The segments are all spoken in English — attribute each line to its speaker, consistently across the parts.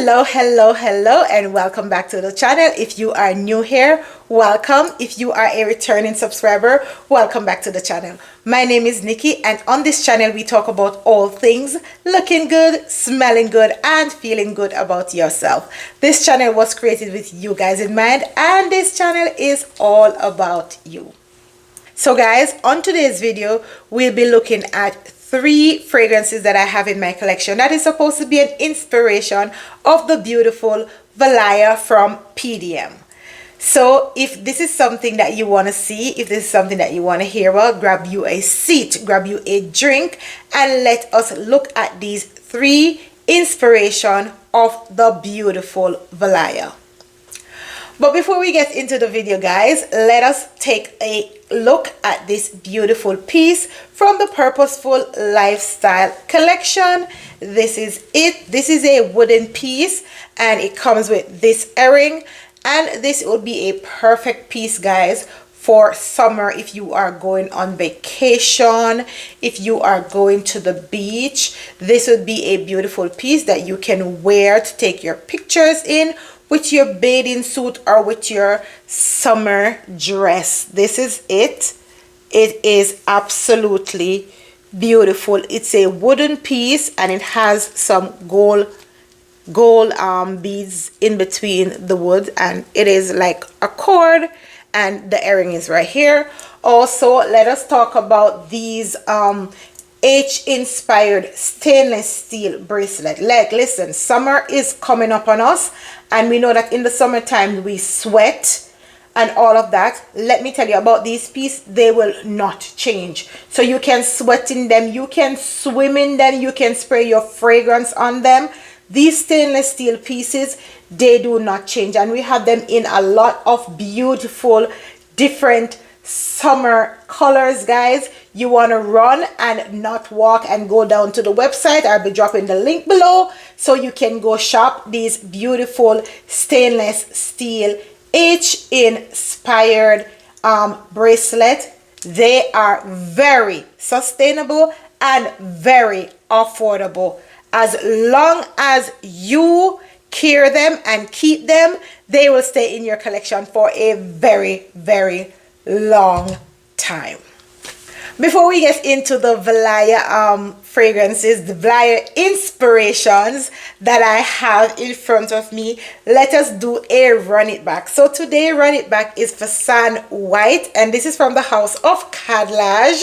Speaker 1: Hello, and welcome back to the channel. If you are new here, welcome. If you are a returning subscriber, welcome back to the channel. My name is Nikki, and on this channel we talk about all things looking good, smelling good, and feeling good about yourself. This channel was created with you guys in mind, and this channel is all about you. So guys, on today's video we'll be looking at 3 fragrances that I have in my collection that is supposed to be an inspiration of the beautiful Valaya from PDM. So if this is something that you want to see, if this is something that you want to hear about, grab you a seat, grab you a drink, and let us look at these 3 inspiration of the beautiful Valaya. But before we get into the video, guys, let us take a look at this beautiful piece from the Purposeful Lifestyle collection. This is it. This is a wooden piece, and it comes with this earring, and this will be a perfect piece, guys, for summer. If you are going on vacation, if you are going to the beach, this would be a beautiful piece that you can wear to take your pictures in with your bathing suit or with your summer dress. This is it. It is absolutely beautiful. It's a wooden piece, and it has some gold beads in between the wood, and it is like a cord, and the earring is right here. Also, let us talk about these H inspired stainless steel bracelet. Like, listen, summer is coming up on us, and we know that in the summertime we sweat and all of that. Let me tell you about these pieces. They will not change. So you can sweat in them, you can swim in them, you can spray your fragrance on them. These stainless steel pieces, they do not change, and we have them in a lot of beautiful different summer colors, guys. You want to run and not walk and go down to the website. I'll be dropping the link below so you can go shop these beautiful stainless steel H inspired bracelet. They are very sustainable and very affordable. As long as you care them and keep them, they will stay in your collection for a very, very long time. Before we get into the Valaya fragrances, the Valaya inspirations that I have in front of me, let us do a run it back. So today run it back is Fasan White, and this is from the house of Cadlage,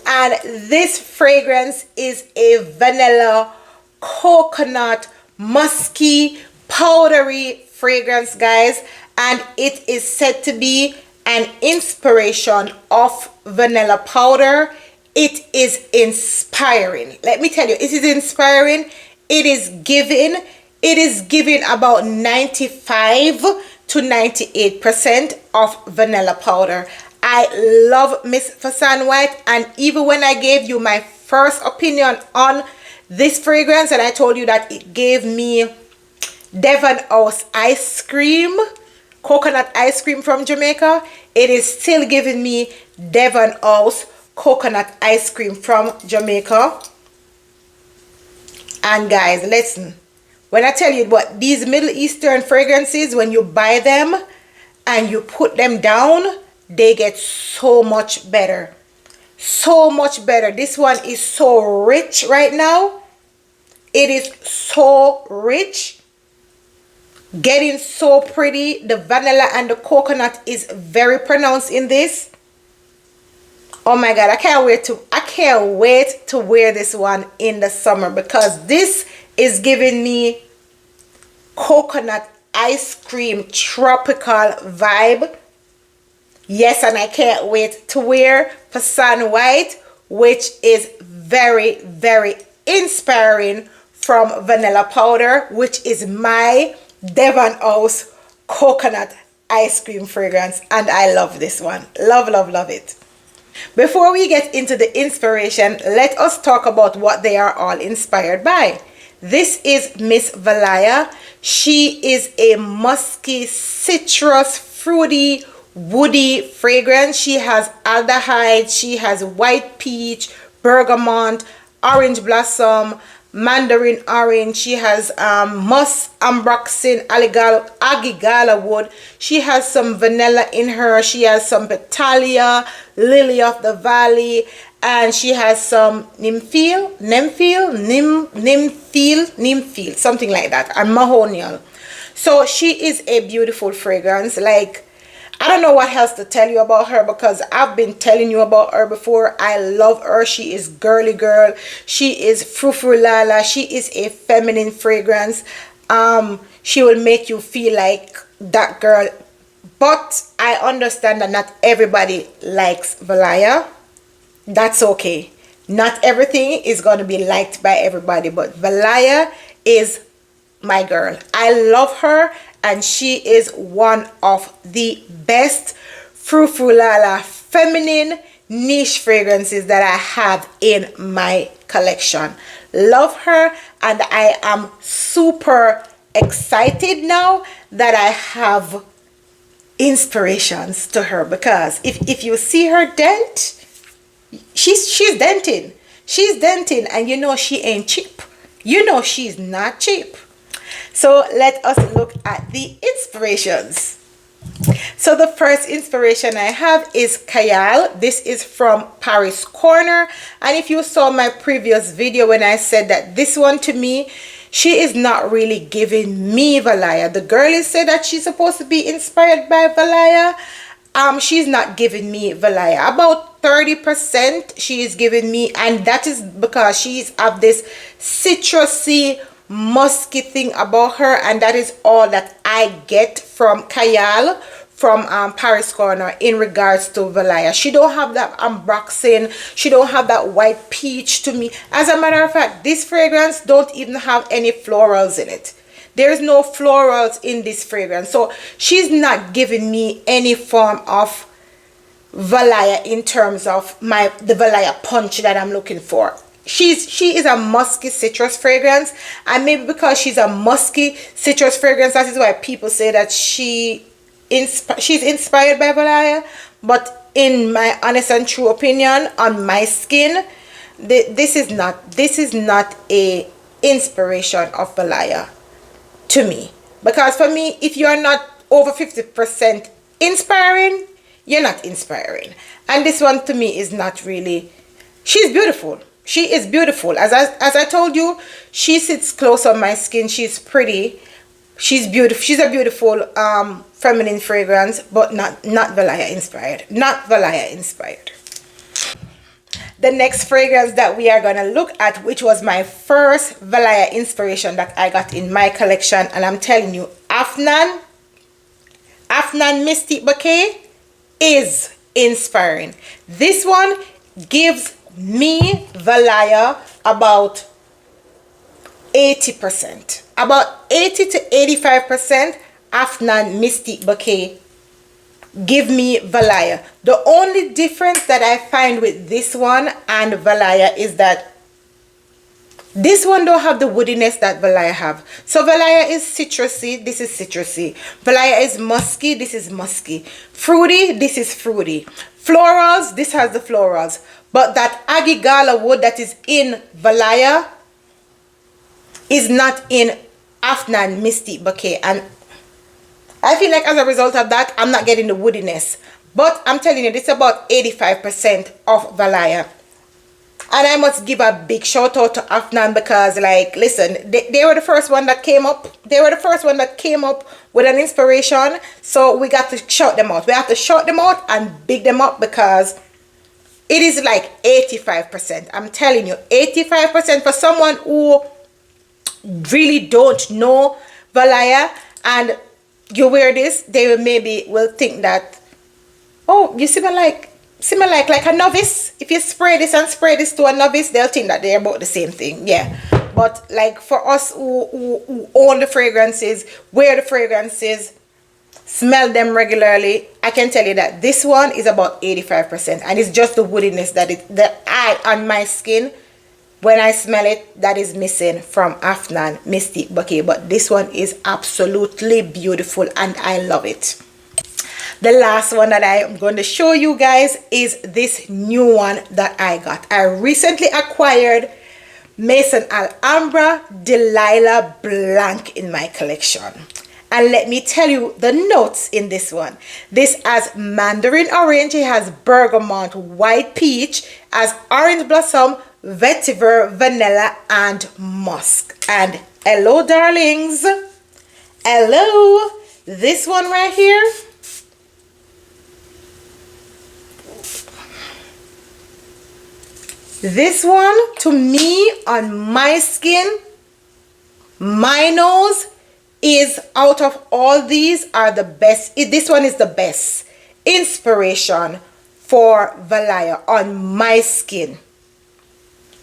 Speaker 1: and this fragrance is a vanilla coconut musky powdery fragrance, guys, and it is said to be an inspiration of vanilla powder. It is inspiring. Let me tell you, it is inspiring. It is giving about 95 to 98% of vanilla powder. I love Miss Fasan White, and even when I gave you my first opinion on this fragrance and I told you that it gave me Devon House ice cream, coconut ice cream from Jamaica, it is still giving me Devon House coconut ice cream from Jamaica. And guys, listen, when I tell you what these Middle Eastern fragrances, when you buy them and you put them down, they get so much better. So much better. This one is so rich right now. It is so rich, getting so pretty. The vanilla and the coconut is very pronounced in this. Oh my god, I can't wait to wear this one in the summer, because this is giving me coconut ice cream tropical vibe. Yes, and I can't wait to wear Fasan White, which is very, very inspiring from vanilla powder, which is my Devon House coconut ice cream fragrance, and I love this one. Love, love, love it. Before we get into the inspiration, let us talk about what they are all inspired by. This is Miss Valaya. She is a musky, citrus, fruity, woody fragrance. She has aldehyde, she has white peach, bergamot, orange blossom, mandarin orange. She has musk ambroxan agigala wood. She has some vanilla in her. She has some petalia, lily of the valley, and she has some nympheal, something like that, and mahonial. So she is a beautiful fragrance. Like, I don't know what else to tell you about her, because I've been telling you about her before. I love her. She is girly girl. She is frou-frou-lala. She is a feminine fragrance. She will make you feel like that girl. But I understand that not everybody likes Valaya. That's okay. Not everything is going to be liked by everybody, but Valaya is my girl. I love her, and she is one of the best frou-frou-lala feminine niche fragrances that I have in my collection. Love her, and I am super excited now that I have inspirations to her, because if you see her dent, she's denting. She's denting, and you know she ain't cheap. You know she's not cheap. So let us look at the inspirations. So the first inspiration I have is Kayal. This is from Paris Corner. And if you saw my previous video when I said that this one to me, she is not really giving me Valaya. The girl said that she's supposed to be inspired by Valaya. She's not giving me Valaya. About 30% she is giving me, and that is because she's of this citrusy, musky thing about her, and that is all that I get from Kayal from Paris Corner in regards to Valaya. She don't have that ambroxan, she don't have that white peach to me. As a matter of fact, this fragrance don't even have any florals in it. There's no florals in this fragrance, so she's not giving me any form of Valaya in terms of the Valaya punch that I'm looking for. She is a musky citrus fragrance, and maybe because she's a musky citrus fragrance, that is why people say that she's inspired by Valaya. But in my honest and true opinion, on my skin, this is not a inspiration of Valaya to me. Because for me, if you are not over 50% inspiring, you're not inspiring. And this one to me is not really. She's beautiful. She is beautiful. As I told you, she sits close on my skin. She's pretty. She's beautiful. She's a beautiful feminine fragrance, but not Valaya inspired. Not Valaya inspired. The next fragrance that we are going to look at, which was my first Valaya inspiration that I got in my collection, and I'm telling you, Afnan Mystique Bouquet is inspiring. This one gives me Valaya about 80%. About 80 to 85% Afnan Mystique Bouquet give me Valaya. The only difference that I find with this one and Valaya is that this one don't have the woodiness that Valaya have. So Valaya is citrusy, this is citrusy. Valaya is musky, this is musky. Fruity, this is fruity. Florals, this has the florals. But that Agigala wood that is in Valaya is not in Afnan Mystique Bouquet. And I feel like as a result of that, I'm not getting the woodiness. But I'm telling you, this is about 85% of Valaya. And I must give a big shout out to Afnan, because, like, listen, they were the first one that came up. They were the first one that came up with an inspiration. So we got to shout them out. We have to shout them out and big them up, because it is like 85%. I'm telling you, 85% for someone who really don't know Valaya, and you wear this, they maybe will think that, oh, you smell like a novice. If you spray this and spray this to a novice, they'll think that they're about the same thing. Yeah. But like for us who own the fragrances, wear the fragrances, smell them regularly, I can tell you that this one is about 85%, and it's just the woodiness that I on my skin, when I smell it, that is missing from Afnan Mystique Bouquet. But this one is absolutely beautiful, and I love it. The last one that I am going to show you guys is this new one that I got. I recently acquired Maison Alhambra Delilah Blanc in my collection. And let me tell you the notes in this one. This has mandarin orange, it has bergamot, white peach, has orange blossom, vetiver, vanilla, and musk. And hello, darlings. Hello. This one right here. This one, to me, on my skin, my nose, is out of all these are the best. This one is the best inspiration for Valaya on my skin.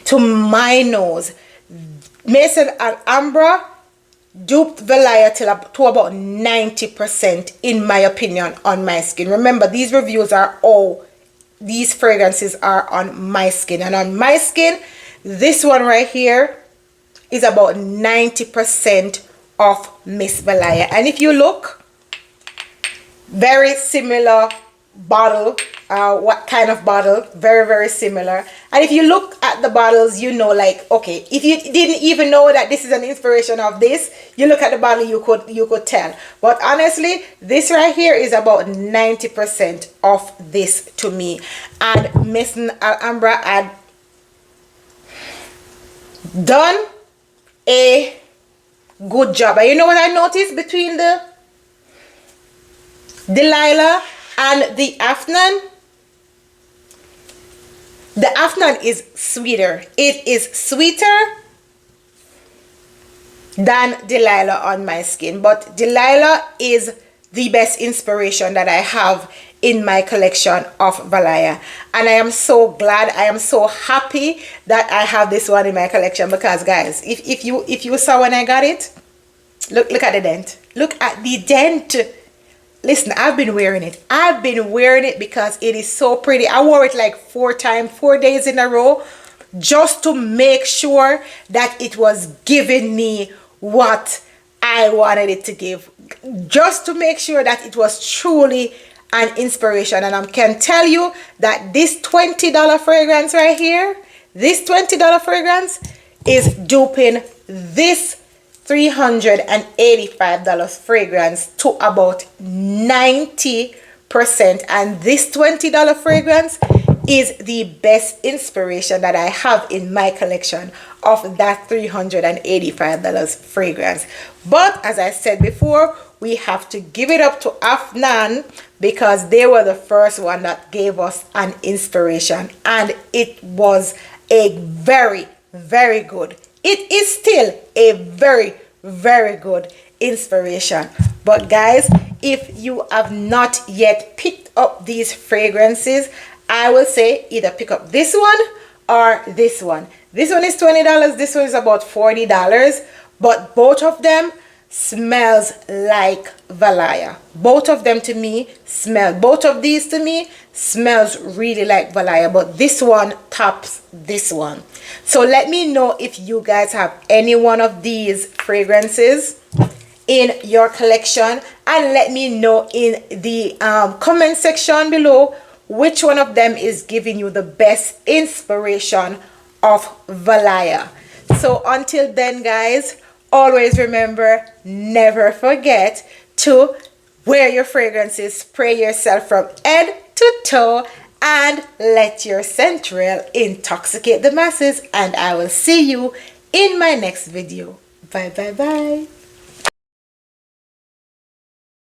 Speaker 1: To my nose, Maison Alhambra duped Valaya to about 90% in my opinion on my skin. Remember, these reviews are all, these fragrances are on my skin, and on my skin, this one right here is about 90% of Miss Valaya. And if you look, very similar bottle, what kind of bottle, very similar. And if you look at the bottles, you know, like, okay, if you didn't even know that this is an inspiration of this, you look at the bottle, you could tell. But honestly, this right here is about 90% of this to me. And Maison Alhambra had done a good job. And you know what I noticed between the Delilah and the Afnan? The Afnan is sweeter. It is sweeter than Delilah on my skin. But Delilah is the best inspiration that I have in my collection of Valaya. And I am so glad, I am so happy that I have this one in my collection, because guys, if you saw when I got it, look at the dent. Look at the dent. Listen, I've been wearing it. I've been wearing it because it is so pretty. I wore it like 4 days in a row, just to make sure that it was giving me what I wanted it to give. Just to make sure that it was truly an inspiration. And I can tell you that this $20 fragrance right here, this $20 fragrance is duping this $385 fragrance to about 90%. And this $20 fragrance is the best inspiration that I have in my collection of that $385 fragrance. But as I said before, we have to give it up to Afnan, because they were the first one that gave us an inspiration, and it was a very good, it is still a very good inspiration. But guys, if you have not yet picked up these fragrances, I will say either pick up this one or this one. This one is $20, this one is about $40, but both of them smells like Valaya. Both of them to me smell, both of these to me smells really like Valaya, but this one tops this one. So let me know if you guys have any one of these fragrances in your collection, and let me know in the comment section below which one of them is giving you the best inspiration of Valaya. So until then guys, always remember, never forget to wear your fragrances, spray yourself from head to toe, and let your scent trail intoxicate the masses. And I will see you in my next video. Bye.